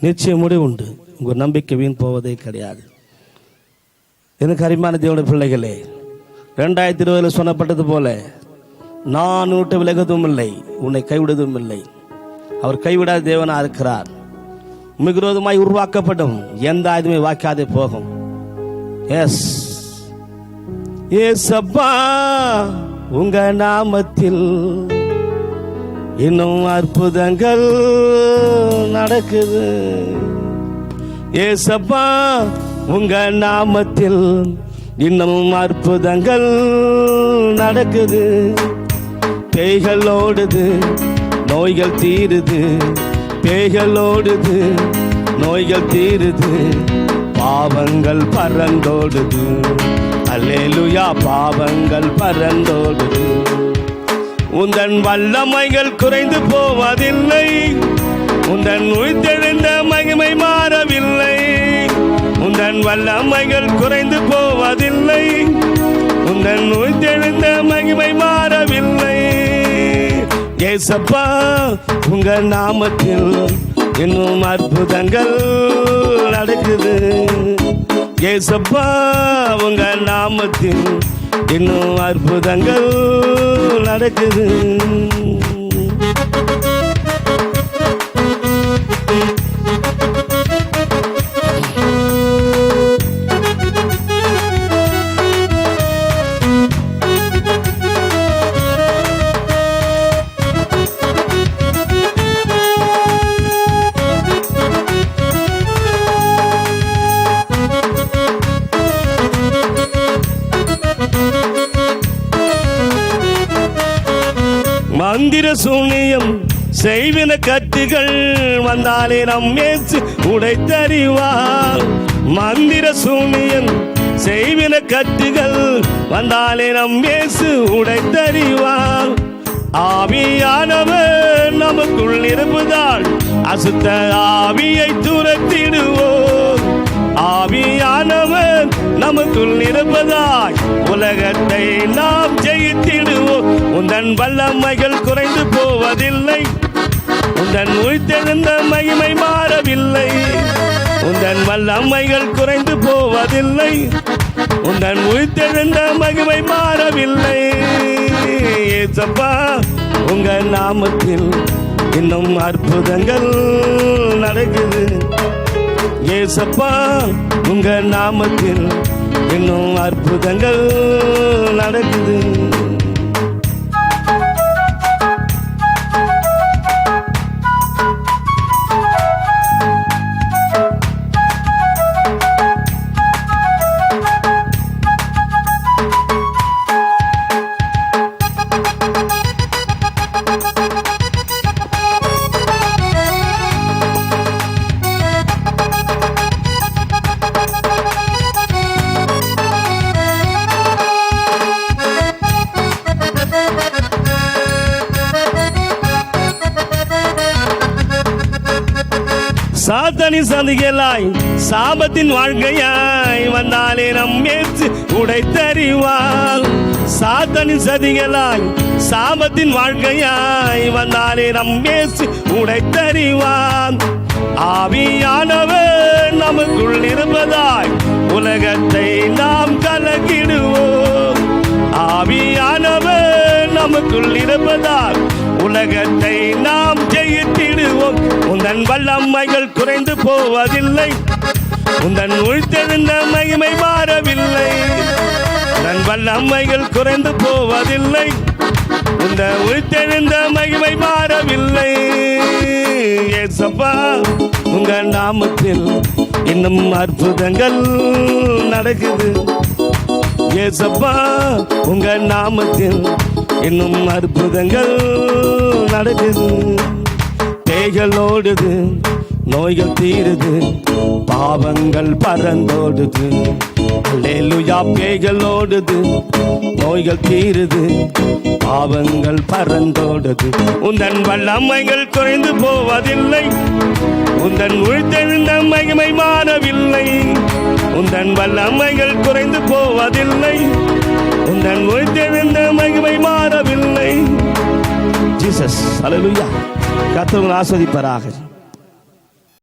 நிச்சயம் முடிவு உண்டு. உங்கள் நம்பிக்கை வீண் போவதே கிடையாது. எனக்கு அருமையான தேவனுடைய பிள்ளைகளே, 2020 சொல்லப்பட்டது போல நான் விட்டு விலகுவதும் இல்லை, உன்னை கைவிடுவதும் இல்லை. அவர் கைவிடாத தேவனாக இருக்கிறார். மிகுரோதமாய் உருவாக்கப்படும் எந்த ஆயுதமே வாக்காதே போகும். எஸ் ஏசப்பா உங்க நாமத்தில் இன்னும் அற்புதங்கள் நடக்குது. ஏசப்பா உங்க நாமத்தில் இன்னும் அற்புதங்கள் நடக்குது. பேய்கள் ஓடுது, நோய்கள் தீருது. பேய்கள் ஓடுது, நோய்கள் தீருது. பாவங்கள் பறந்தோடுது. அல்லேலூயா, பாவங்கள் பறந்தோடுது. உந்தன் வல்லமைகள் குறைந்து போவதில்லை. உந்தன் உயிர்த்தெழுந்த மகிமை மாறவில்லை. உந்தன் வல்லமைகள் குறைந்து போவதில்லை. உந்தன் உயிர்த்தெழுந்த மகிமை மாறவில்லை. ஏசப்பா உங்க நாமத்தில் இன்னும் அற்புதங்கள் நடக்குது. ஏசப்பா உங்க நாமத்தில் இன்னும் அற்புதங்கள் நடக்குது. மந்திர சூனியம் செய்வின கட்டுகள் வந்தாலே நம்மேசு உடைத்தறிவார். மந்திர சூனியம் செய்வின கட்டுகள் வந்தாலே நம்மேசு உடைத்தறிவார். ஆவியானவர் நமக்குள் இருப்பதால் அசுத்த ஆவியை துரத்திடுவோம். ஆவியானவர் நமக்குள் இருப்பதாய் உலகத்தை நாம் ஜெயித்திடுவோம். உந்தன் வல்லமைகள் குறைந்து போவதில்லை. உந்தன் உயிர்த்தெழுந்த மகிமை மாறவில்லை. உந்தன் வல்லமைகள் குறைந்து போவதில்லை. உந்தன் உயிர்த்தெழுந்த மகிமை மாறவில்லை. ஏசப்பா உங்க நாமத்தில் இன்னும் அற்புதங்கள் நடக்குது. ஏசப்பா உங்க நாமத்தில் இன்னும் அற்புதங்கள் நடக்குது. சாத்தானின் சதிகளாய் சாபத்தின் வாழ்க்கையாய் வந்தாலே நம்மேசு உடைத்தறிவார். சாத்தானின் சதிகளாய் சாபத்தின் வாழ்க்கையாய் வந்தாலே நம்மேசு உடைத்தறிவார். ஆவியானவர் நமக்குள் இருப்பதாய் உலகத்தை நாம் கலக்கிடுவோம். ஆவியானவர் நமக்குள் இருப்பதால் உலகத்தை நாம் ஜெயித்திடுவோம். உந்தன் வல்லமைகள் குறைந்து போவதில்லை. உந்தன் உயிர்த்தெழுந்த மகிமை மாறவில்லை. உந்தன் வல்லமைகள் குறைந்து போவதில்லை. உந்த உயிர்த்தெழுந்த மகிமை மாறவில்லை. ஏசப்பா உங்க நாமத்தில் இன்னும் அற்புதங்கள் நடக்குது. ஏசப்பா உங்க நாமத்தில் இன்னும் அற்புதங்கள் நடக்குது. பேய்கள் ஓடுது, நோய்கள் தீருது. பாவங்கள் பறந்தோடுது. அல்லேலூயா, பேய்கள் ஓடுது, நோய்கள் தீருது. பாவங்கள் பறந்தோடுது. உந்தன் வல்லமைகள் குறைந்து போவதில்லை. உந்தன் உயிர்த்தெழுந்த மகிமை மாறவில்லை. உந்தன் வல்லமைகள் குறைந்து போவதில்லை. உந்தன் உயிர்த்தெழுந்த மகிமை மாறவில்லை. ஜீசஸ், அல்லேலூயா. கர்த்தர் உங்களை ஆசீர்வதிப்பாராக.